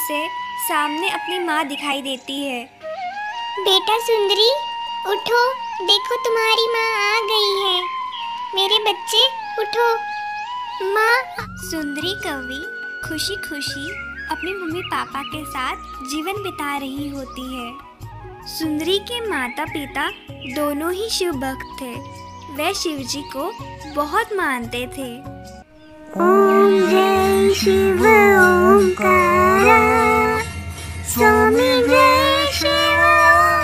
उसे सामने अपनी माँ दिखाई देती है। बेटा सुंदरी, उठो, देखो तुम्हारी माँ आ गई है। मेरे बच्चे उठो। माँ। सुंदरी कौवी खुशी खुशी अपने मम्मी पापा के साथ जीवन बिता रही होती है। सुंदरी के माता पिता दोनों ही शिव भक्त थे। वे शिव जी को बहुत मानते थे। ओम जय शिव ओंकारा, स्वामी जय शिव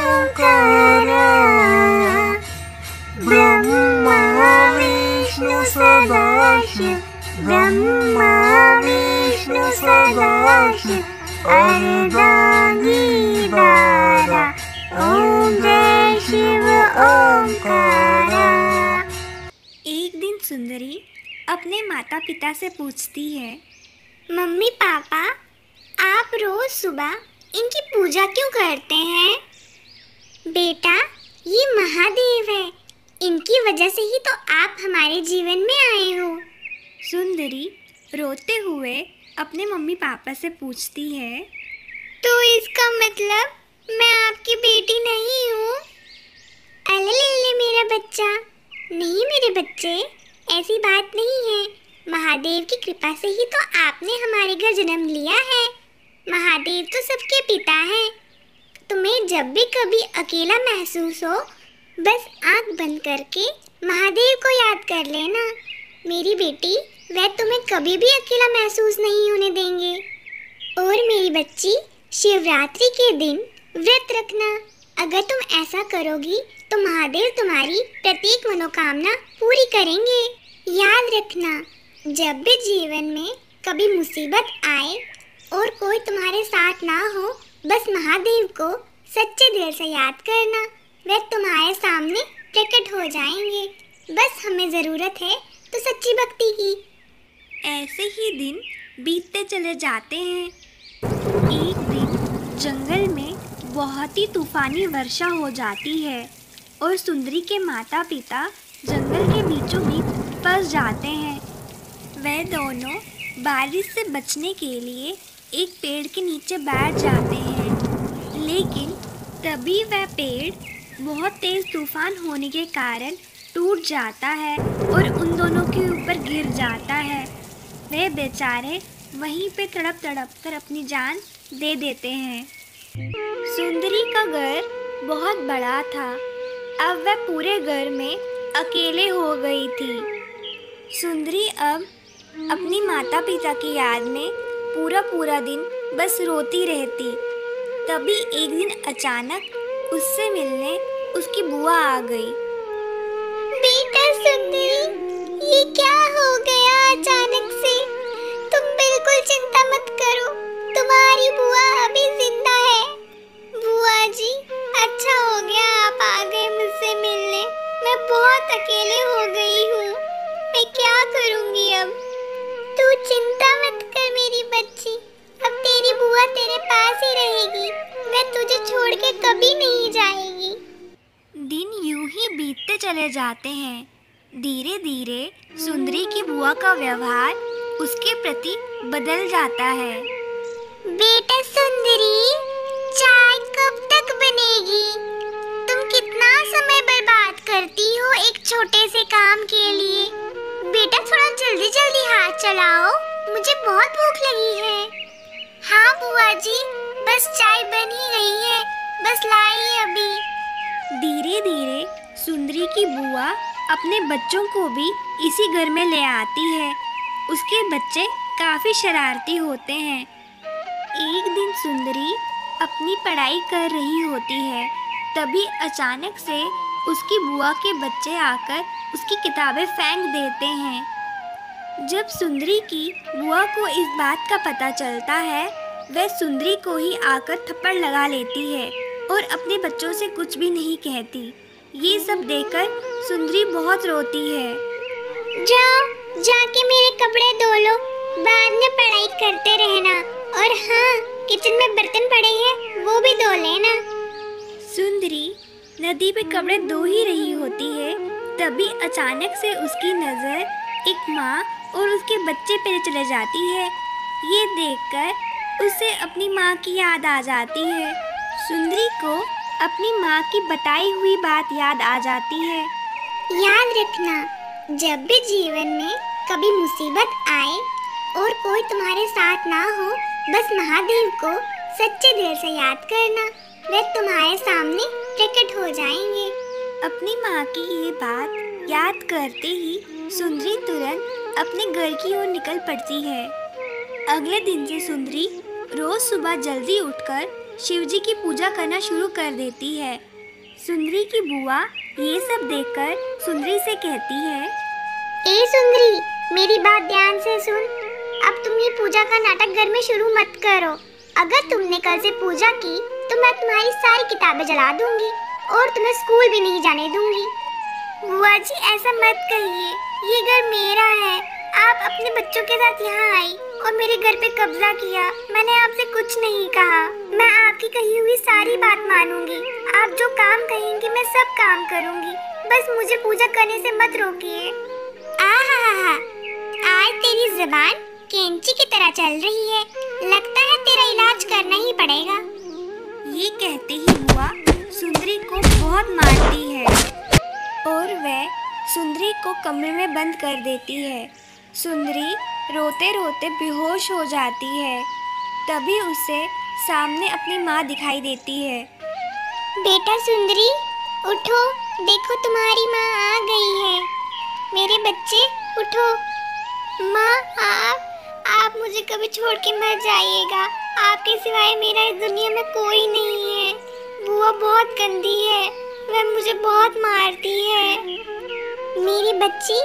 ओंकारा, ब्रह्मा विष्णु सदाशिव, ब्रह्मा विष्णु सदाशिव, अर्धांगी दारा, ओम जय शिव ओंकारा। एक दिन सुंदरी अपने माता पिता से पूछती है, मम्मी पापा, आप रोज सुबह इनकी पूजा क्यों करते हैं? बेटा, ये महादेव है, इनकी वजह से ही तो आप हमारे जीवन में आए हो। सुंदरी रोते हुए अपने मम्मी पापा से पूछती है, तो इसका मतलब मैं आपकी बेटी नहीं हूँ? अले ले ले मेरा बच्चा। नहीं मेरे बच्चे, ऐसी बात नहीं है। महादेव की कृपा से ही तो आपने हमारे घर जन्म लिया है। महादेव तो सबके पिता हैं। तुम्हें जब भी कभी अकेला महसूस हो, बस आंख बंद करके महादेव को याद कर लेना। मेरी बेटी, वह तुम्हें कभी भी अकेला महसूस नहीं होने देंगे। और मेरी बच्ची, शिवरात्रि के दिन व्रत रखना। अगर तुम ऐसा करोगी तो महादेव तुम्हारी प्रत्येक मनोकामना पूरी करेंगे। याद रखना, जब भी जीवन में कभी मुसीबत आए और कोई तुम्हारे साथ ना हो, बस महादेव को सच्चे दिल से याद करना। वे तुम्हारे सामने प्रकट हो जाएंगे। बस हमें ज़रूरत है तो सच्ची भक्ति की। ऐसे ही दिन बीतते चले जाते हैं। एक दिन जंगल में बहुत ही तूफानी वर्षा हो जाती है और सुंदरी के माता पिता जंगल के बीचों बीच फंस जाते हैं। वे दोनों बारिश से बचने के लिए एक पेड़ के नीचे बैठ जाते हैं, लेकिन तभी वह पेड़ बहुत तेज तूफान होने के कारण टूट जाता है और उन दोनों के ऊपर गिर जाता है। वे बेचारे वहीं पे तड़प तड़प कर अपनी जान दे देते हैं। सुंदरी का घर बहुत बड़ा था। अब वह पूरे घर में अकेले हो गई थी। सुंदरी अब अपनी माता पिता की याद में पूरा दिन बस रोती रहती। तभी एक दिन अचानक उससे मिलने उसकी बुआ आ गई। बेटा सुंदरी, ये क्या हो गया अचानक से? तुम बिल्कुल चिंता मत करो, तुम्हारी बुआ अभी जिंदा है। बुआ जी, अच्छा हो गया आप आ गए मुझसे मिलने। मैं बहुत अकेले हो गई हूँ। मैं क्या करूँगी अब? तू चिंता मत कर मेरी बच्ची, अब तेरी बुआ तेरे पास ही रहेगी। मैं तुझे छोड़ के कभी नहीं जाएगी। दिन यूं ही बीतते चले जाते हैं। धीरे धीरे सुंदरी की बुआ का व्यवहार उसके प्रति बदल जाता है। बेटा सुंदरी, चाय कब तक बनेगी? तुम कितना समय बर्बाद करती हो एक छोटे से काम के लिए। बेटा थोड़ा जल्दी जल्दी हाथ चलाओ, मुझे बहुत भूख लगी है। हाँ बुआ जी, बस चाय बन ही गई है, बस लाई अभी। धीरे धीरे सुंदरी की बुआ अपने बच्चों को भी इसी घर में ले आती है। उसके बच्चे काफी शरारती होते हैं। एक दिन सुंदरी अपनी पढ़ाई कर रही होती है, तभी अचानक से उसकी बुआ के बच्चे आकर उसकी किताबें फेंक देते हैं। जब सुंदरी की बुआ को इस बात का पता चलता है, वह सुंदरी को ही आकर थप्पड़ लगा लेती है और अपने बच्चों से कुछ भी नहीं कहती। ये सब देखकर सुंदरी बहुत रोती है। जाओ, जाके मेरे कपड़े धो लो, बाद में पढ़ाई करते रहना। और हाँ, किचन में बर्तन पड़े हैं, वो भी धो लेना। सुंदरी नदी पे कपड़े धो ही रही होती है, तभी अचानक से उसकी नज़र एक माँ और उसके बच्चे पे चले जाती है। ये देखकर उसे अपनी माँ की याद आ जाती है। सुंदरी को अपनी माँ की बताई हुई बात याद आ जाती है। याद रखना, जब भी जीवन में कभी मुसीबत आए और कोई तुम्हारे साथ ना हो, बस महादेव को सच्चे दिल से याद करना, वे तुम्हारे सामने प्रकट हो जाएंगे। अपनी माँ की ये बात याद करते ही सुंदरी तुरंत अपने घर की ओर निकल पड़ती है। अगले दिन से सुंदरी रोज सुबह जल्दी उठकर शिवजी की पूजा करना शुरू कर देती है। सुंदरी की बुआ ये सब देखकर सुंदरी से कहती है, ए सुंदरी, मेरी बात ध्यान से सुन। अब तुम ये पूजा का नाटक घर में शुरू मत करो। अगर तुमने कल से पूजा की तो मैं तुम्हारी सारी किताबें जला दूंगी और तुम्हें स्कूल भी नहीं जाने दूंगी। बुआ जी, ऐसा मत कहिए, ये घर मेरा है। आप अपने बच्चों के साथ यहाँ आई और मेरे घर पे कब्जा किया। मैंने आपसे कुछ नहीं कहा। मैं आपकी कही हुई सारी बात मानूंगी। आप जो काम कहेंगे मैं सब काम करूंगी। बस मुझे पूजा करने से मत रोकिए। आहा, आज तेरी जुबान कैंची की तरह चल रही है। लगता है तेरा इलाज करना ही पड़ेगा। ये कहते ही बुआ सुंदरी को बहुत मारती है और वह सुंदरी को कमरे में बंद कर देती है। सुंदरी रोते रोते बेहोश हो जाती है। तभी उसे सामने अपनी माँ दिखाई देती है। बेटा सुंदरी, उठो, देखो तुम्हारी माँ आ गई है। मेरे बच्चे उठो। माँ, आप मुझे कभी छोड़ के मत जाइएगा। आपके सिवाय मेरा इस दुनिया में कोई नहीं है। बुआ बहुत गंदी है, वह मुझे बहुत मारती है। मेरी बच्ची,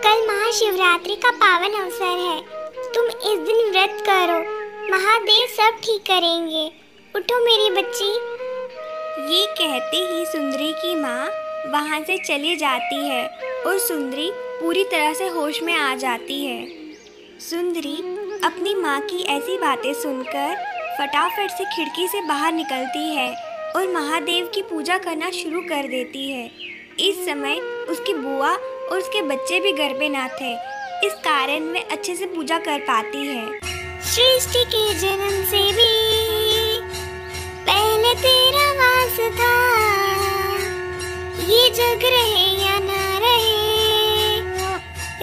कल महाशिवरात्रि का पावन अवसर है। तुम इस दिन व्रत करो, महादेव सब ठीक करेंगे। उठो मेरी बच्ची। ये कहते ही सुंदरी की माँ वहाँ से चली जाती है और सुंदरी पूरी तरह से होश में आ जाती है। सुंदरी अपनी माँ की ऐसी बातें सुनकर फटाफट से खिड़की से बाहर निकलती है और महादेव की पूजा करना शुरू कर देती है। इस समय उसकी बुआ और उसके बच्चे भी घर पे ना थे, इस कारण वे अच्छे से पूजा कर पाती है। सृष्टि के जन्म से भी पहले तेरा वास था। ये जग रहे या ना रहे,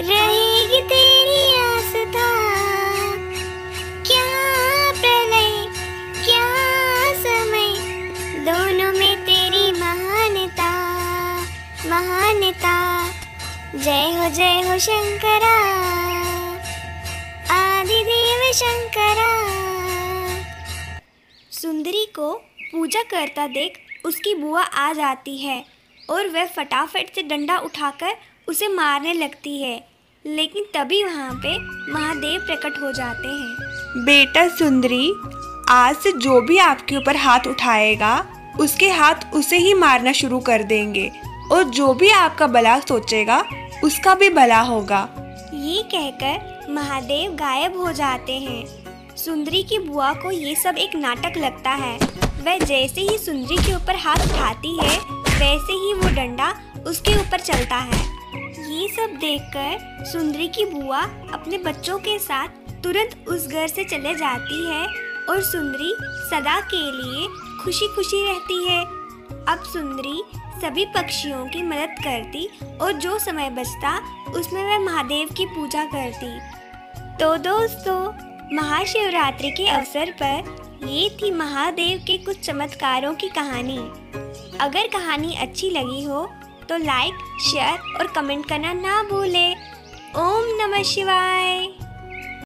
रहेगी तेरी आस्था। क्या प्रलय, क्या समय, दोनों में तेरी महानता, महानता। जय हो शंकरा, आदिदेव शंकरा। सुंदरी को पूजा करता देख उसकी बुआ आ जाती है और वह फटाफट से डंडा उठाकर उसे मारने लगती है, लेकिन तभी वहाँ पे महादेव प्रकट हो जाते हैं। बेटा सुंदरी, आज से जो भी आपके ऊपर हाथ उठाएगा उसके हाथ उसे ही मारना शुरू कर देंगे और जो भी आपका भला सोचेगा उसका भी भला होगा। ये कहकर महादेव गायब हो जाते हैं। सुंदरी की बुआ को ये सब एक नाटक लगता है। वह जैसे ही सुंदरी के ऊपर हाथ उठाती है वैसे ही वो डंडा उसके ऊपर चलता है। ये सब देखकर सुंदरी की बुआ अपने बच्चों के साथ तुरंत उस घर से चले जाती है और सुंदरी सदा के लिए खुशी खुशी रहती है। अब सुंदरी सभी पक्षियों की मदद करती और जो समय बचता उसमें वह महादेव की पूजा करती। तो दोस्तों, महाशिवरात्रि के अवसर पर ये थी महादेव के कुछ चमत्कारों की कहानी। अगर कहानी अच्छी लगी हो तो लाइक, शेयर और कमेंट करना ना भूलें। ओम नमः शिवाय।